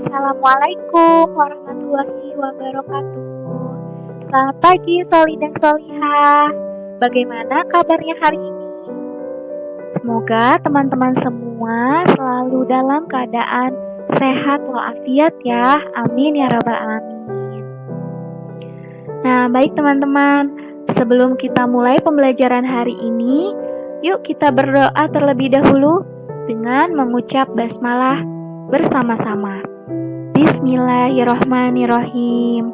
Assalamualaikum warahmatullahi wabarakatuh. Selamat pagi Soli dan Solihah. Bagaimana kabarnya hari ini? Semoga teman-teman semua selalu dalam keadaan sehat walafiat ya. Amin ya rabbal alamin. Nah, baik teman-teman, sebelum kita mulai pembelajaran hari ini, yuk kita berdoa terlebih dahulu dengan mengucap basmalah bersama-sama. Bismillahirrohmanirrohim.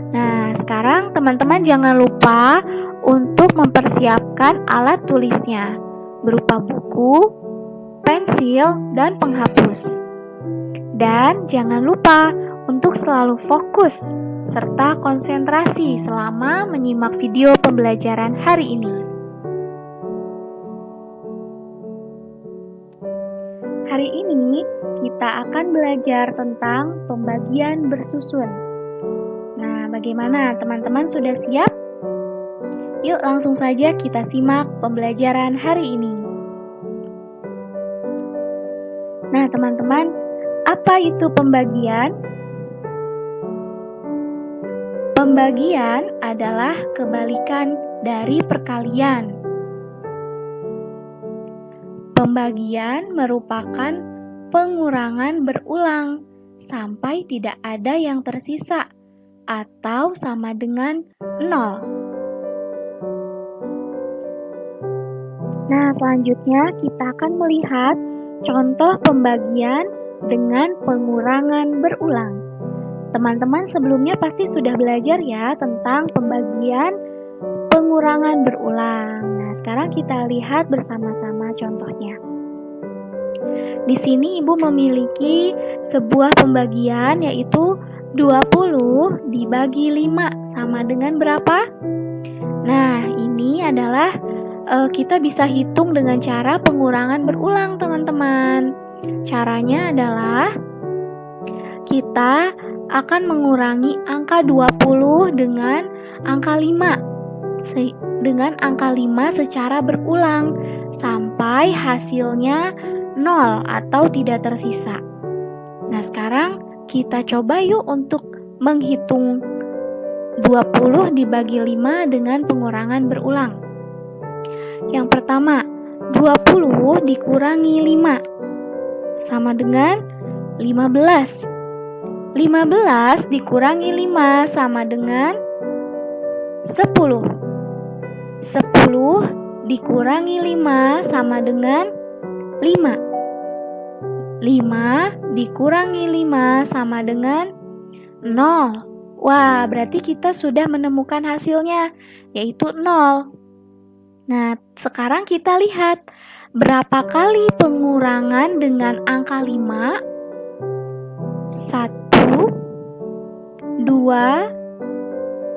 Nah, sekarang teman-teman jangan lupa untuk mempersiapkan alat tulisnya berupa buku, pensil, dan penghapus. Dan jangan lupa untuk selalu fokus serta konsentrasi selama menyimak video pembelajaran hari ini. Hari ini kita akan belajar tentang pembagian bersusun. Nah, bagaimana teman-teman sudah siap? Yuk langsung saja kita simak pembelajaran hari ini. Nah, teman-teman, apa itu pembagian? Pembagian adalah kebalikan dari perkalian. Pembagian merupakan pengurangan berulang sampai tidak ada yang tersisa atau sama dengan 0. Nah, selanjutnya kita akan melihat contoh pembagian dengan pengurangan berulang. Teman-teman sebelumnya pasti sudah belajar ya tentang pembagian pengurangan berulang. Nah, sekarang kita lihat bersama-sama contohnya. Di sini Ibu memiliki sebuah pembagian yaitu 20 dibagi 5 sama dengan berapa? Nah, ini adalah kita bisa hitung dengan cara pengurangan berulang, teman-teman. Caranya adalah kita akan mengurangi angka 20 dengan angka 5. Dengan angka 5 secara berulang sampai hasilnya 0 atau tidak tersisa. Nah, sekarang kita coba yuk untuk menghitung 20 dibagi 5 dengan pengurangan berulang. Yang pertama, 20 dikurangi 5 sama dengan 15. 15 dikurangi 5 sama dengan 10. 10 dikurangi 5 sama dengan 5. 5 dikurangi 5 sama dengan 0. Wah, berarti kita sudah menemukan hasilnya, yaitu 0. Nah, sekarang kita lihat berapa kali pengurangan dengan angka 5? 1, 2,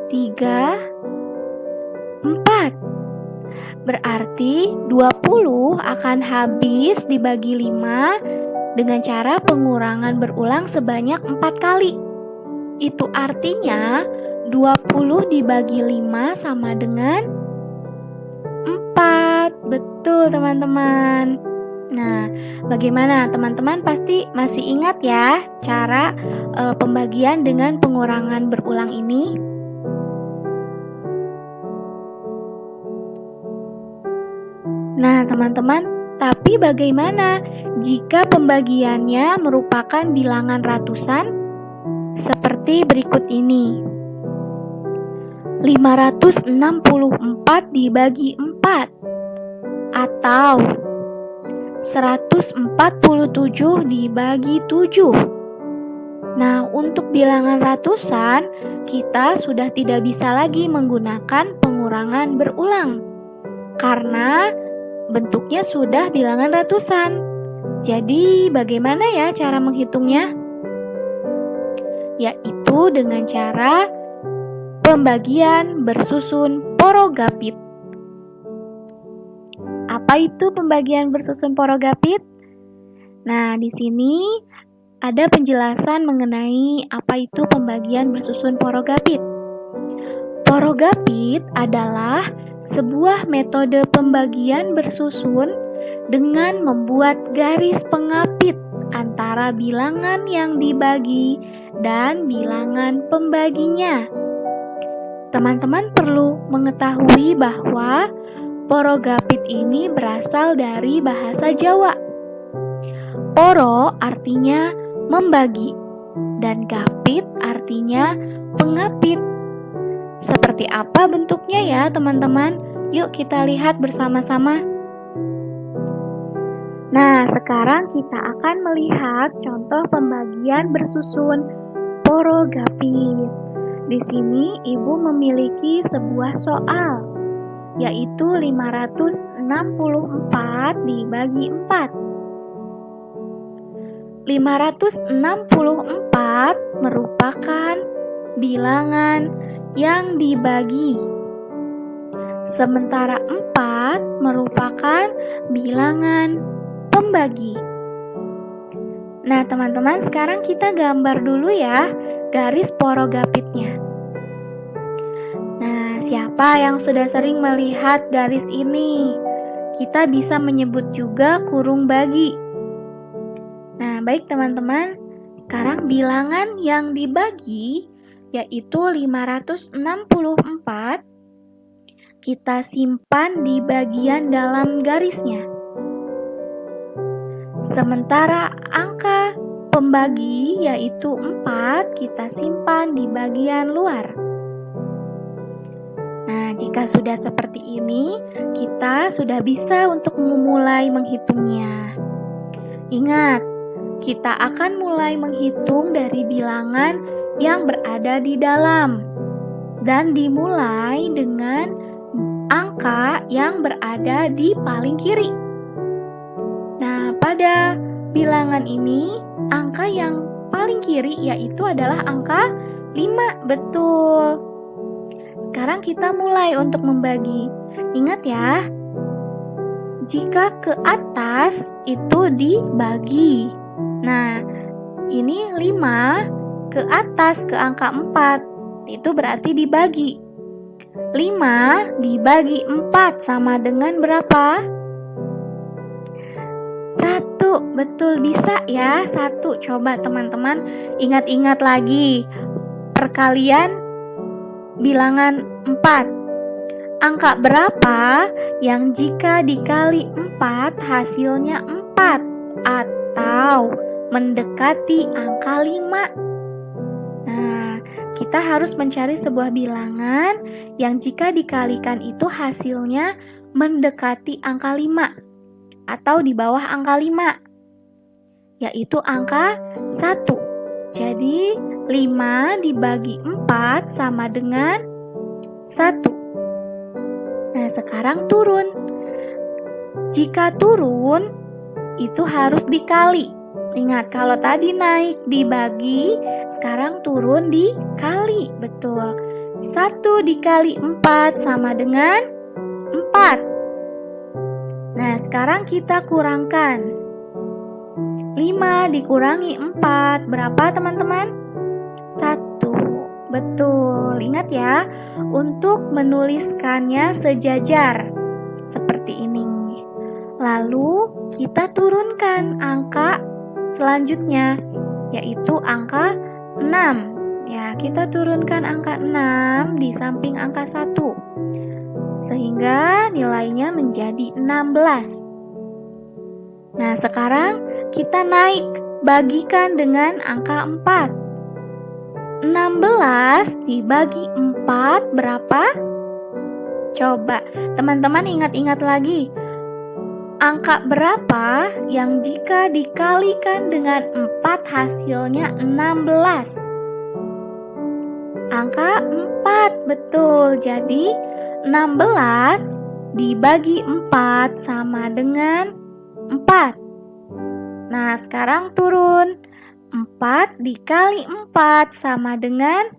3, 4. Berarti 20 akan habis dibagi 5 dengan cara pengurangan berulang sebanyak 4 kali. Itu artinya 20 dibagi 5 sama dengan 4. Betul, teman-teman. Nah, bagaimana teman-teman pasti masih ingat ya cara pembagian dengan pengurangan berulang ini? Nah, teman-teman, tapi bagaimana jika pembagiannya merupakan bilangan ratusan? Seperti berikut ini. 564 dibagi 4 atau 147 dibagi 7. Nah, untuk bilangan ratusan, kita sudah tidak bisa lagi menggunakan pengurangan berulang karena bentuknya sudah bilangan ratusan. Jadi, bagaimana ya cara menghitungnya? Yaitu dengan cara pembagian bersusun porogapit. Apa itu pembagian bersusun porogapit? Nah, di sini ada penjelasan mengenai apa itu pembagian bersusun porogapit. Porogapit adalah sebuah metode pembagian bersusun dengan membuat garis pengapit antara bilangan yang dibagi dan bilangan pembaginya. Teman-teman perlu mengetahui bahwa porogapit ini berasal dari bahasa Jawa. Poro artinya membagi dan gapit artinya pengapit. Seperti apa bentuknya ya teman-teman? Yuk kita lihat bersama-sama. Nah, sekarang kita akan melihat contoh pembagian bersusun porogapit. Di sini ibu memiliki sebuah soal, yaitu 564 dibagi 4. 564 merupakan bilangan yang dibagi, sementara 4 merupakan bilangan pembagi. Nah, teman-teman, sekarang kita gambar dulu ya garis porogapitnya. Nah, siapa yang sudah sering melihat garis ini? Kita bisa menyebut juga kurung bagi. Nah, baik teman-teman, sekarang bilangan yang dibagi yaitu 564, kita simpan di bagian dalam garisnya. Sementara angka pembagi yaitu 4, kita simpan di bagian luar. Nah, jika sudah seperti ini, kita sudah bisa untuk memulai menghitungnya. Ingat, kita akan mulai menghitung dari bilangan yang berada di dalam dan dimulai dengan angka yang berada di paling kiri. Nah, pada bilangan ini angka yang paling kiri yaitu adalah angka 5, betul. Sekarang kita mulai untuk membagi. Ingat ya, jika ke atas itu dibagi. Nah, ini 5 ke atas ke angka 4, itu berarti dibagi. 5 dibagi 4 sama dengan berapa? 1, betul, bisa ya, 1. Coba teman-teman ingat-ingat lagi perkalian bilangan 4. Angka berapa yang jika dikali 4 hasilnya 4 atau mendekati angka 5? Nah, kita harus mencari sebuah bilangan yang jika dikalikan itu hasilnya mendekati angka 5 atau di bawah angka 5, yaitu angka 1. Jadi 5 dibagi 4 sama dengan 1. Nah, sekarang turun. Jika turun, itu harus dikali. Ingat, kalau tadi naik dibagi, sekarang turun dikali. Betul. 1 dikali 4 sama dengan 4. Nah, sekarang kita kurangkan. 5 dikurangi 4, berapa teman-teman? 1. Betul. Ingat ya, untuk menuliskannya sejajar seperti ini. Lalu kita turunkan angka selanjutnya, yaitu angka 6. Ya, kita turunkan angka 6 di samping angka 1. Sehingga nilainya menjadi 16. Nah, sekarang kita naik, bagikan dengan angka 4. 16 dibagi 4 berapa? Coba teman-teman ingat-ingat lagi. Angka berapa yang jika dikalikan dengan 4 hasilnya 16? Angka 4, betul. Jadi 16 dibagi 4 sama dengan 4. Nah, sekarang turun. 4 dikali 4 sama dengan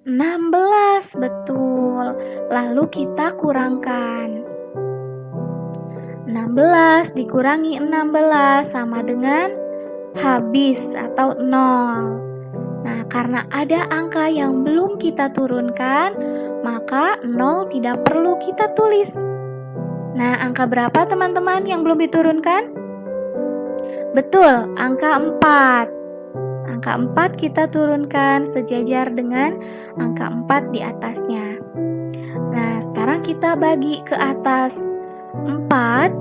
16, betul. Lalu kita kurangkan. 16 dikurangi 16 sama dengan habis atau 0. Nah, karena ada angka yang belum kita turunkan, maka 0 tidak perlu kita tulis. Nah, angka berapa teman-teman yang belum diturunkan? Betul, angka 4. Angka 4 kita turunkan sejajar dengan angka 4 di atasnya. Nah, sekarang kita bagi ke atas. 4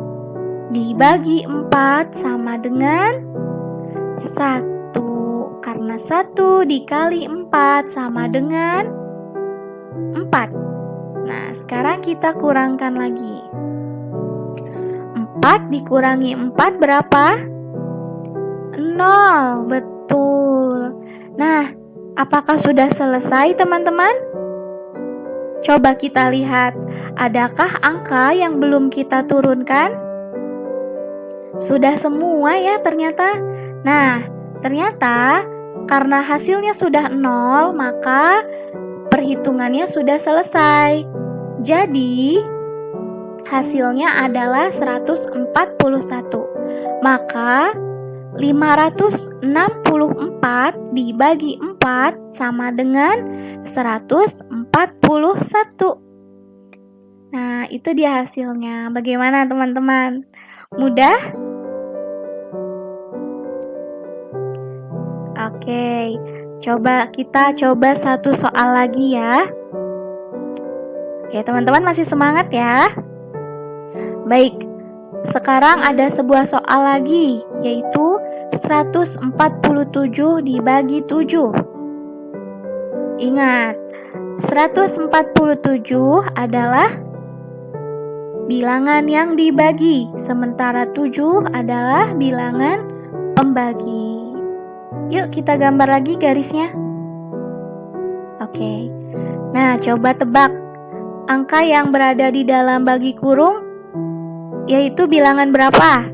dibagi 4 sama dengan 1. Karena 1 dikali 4 sama dengan 4. Nah, sekarang kita kurangkan lagi. 4 dikurangi 4 berapa? 0, betul. Nah, apakah sudah selesai teman-teman? Coba kita lihat, adakah angka yang belum kita turunkan? Sudah semua ya ternyata. Nah, ternyata karena hasilnya sudah 0, maka perhitungannya sudah selesai. Jadi, hasilnya adalah 141. Maka 564 dibagi 4 sama dengan 141. Nah, itu dia hasilnya. Bagaimana teman-teman? Mudah? Oke, kita coba satu soal lagi ya. Oke, teman-teman masih semangat ya? Baik, sekarang ada sebuah soal lagi, yaitu 147 dibagi 7. Ingat, 147 adalah bilangan yang dibagi, sementara 7 adalah bilangan pembagi. Yuk kita gambar lagi garisnya. Oke. Nah, coba tebak angka yang berada di dalam bagi kurung, yaitu bilangan berapa?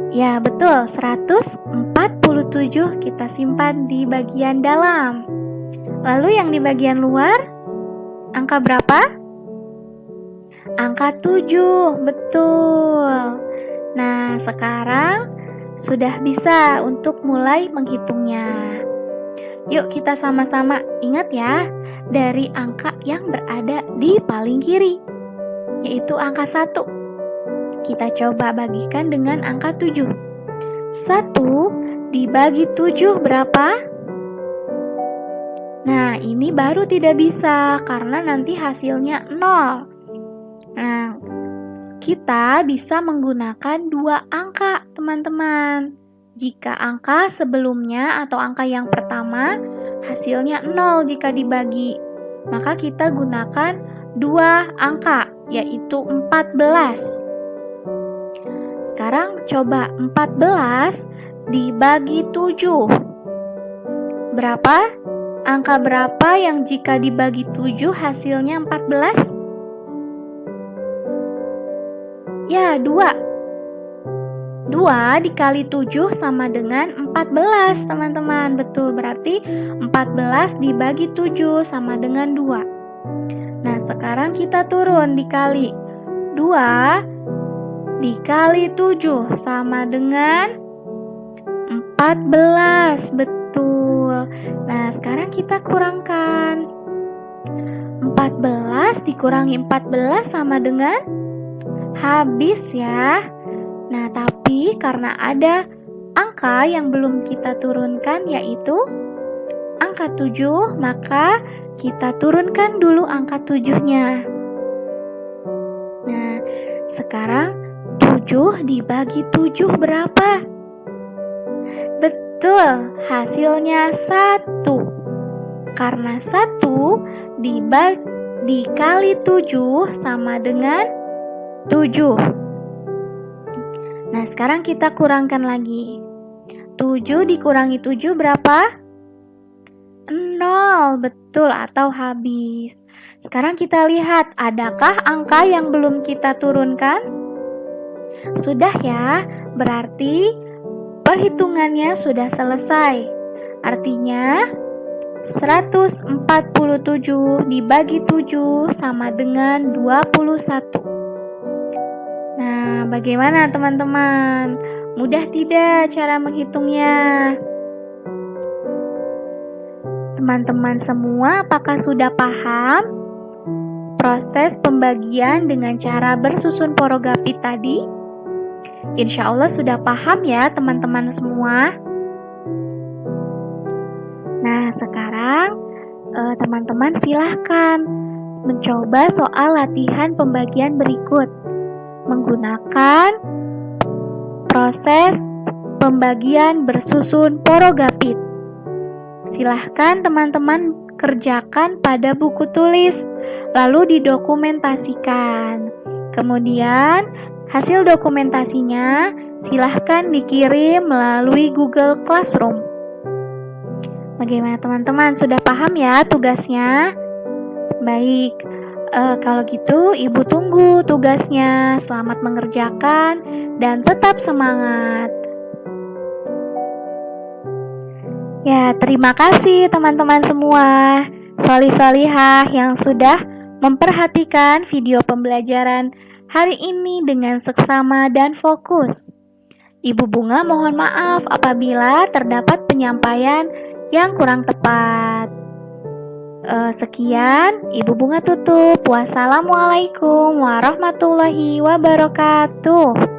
Ya, betul, 147 kita simpan di bagian dalam. Lalu yang di bagian luar, angka berapa? Angka 7, betul. Nah, sekarang sudah bisa untuk mulai menghitungnya. Yuk kita sama-sama ingat ya, dari angka yang berada di paling kiri, yaitu angka 1. Kita coba bagikan dengan angka 7. 1 dibagi 7 berapa? Nah, ini baru tidak bisa karena nanti hasilnya 0. Nah, kita bisa menggunakan 2 angka, teman-teman. Jika angka sebelumnya atau angka yang pertama hasilnya 0 jika dibagi, maka kita gunakan 2 angka, yaitu 14. Sekarang coba 14 dibagi 7. Berapa? Angka berapa yang jika dibagi 7 hasilnya 14? Ya, 2. 2 dikali 7 sama dengan 14, teman-teman. Betul, berarti 14 dibagi 7 sama dengan 2. Nah, sekarang kita turun dikali. 2 dikali 7 sama dengan 14, betul. Nah, sekarang kita kurangkan. 14 dikurangi 14 sama dengan habis ya. Nah, tapi karena ada angka yang belum kita turunkan, yaitu angka 7, maka kita turunkan dulu angka 7-nya. Nah, sekarang 7 dibagi 7 berapa? Betul, hasilnya 1. Karena 1 dikali 7 sama dengan 7. Nah, sekarang kita kurangkan lagi. 7 dikurangi 7 berapa? 0, betul, atau habis. Sekarang kita lihat, adakah angka yang belum kita turunkan? Sudah ya, berarti perhitungannya sudah selesai. Artinya 147 dibagi 7 sama dengan 21. Nah, bagaimana teman-teman? Mudah tidak cara menghitungnya? Teman-teman semua, apakah sudah paham proses pembagian dengan cara bersusun porogapit tadi? Insya Allah sudah paham ya teman-teman semua. Nah, sekarang teman-teman silahkan mencoba soal latihan pembagian berikut menggunakan proses pembagian bersusun porogapit. Silahkan teman-teman kerjakan pada buku tulis, lalu didokumentasikan. Kemudian hasil dokumentasinya silahkan dikirim melalui Google Classroom. Bagaimana teman-teman, sudah paham ya tugasnya? Baik, kalau gitu Ibu tunggu tugasnya. Selamat mengerjakan dan tetap semangat. Ya, terima kasih teman-teman semua, sholih-sholihah yang sudah memperhatikan video pembelajaran hari ini dengan seksama dan fokus. Ibu Bunga mohon maaf apabila terdapat penyampaian yang kurang tepat. Sekian, Ibu Bunga tutup. Wassalamualaikum warahmatullahi wabarakatuh.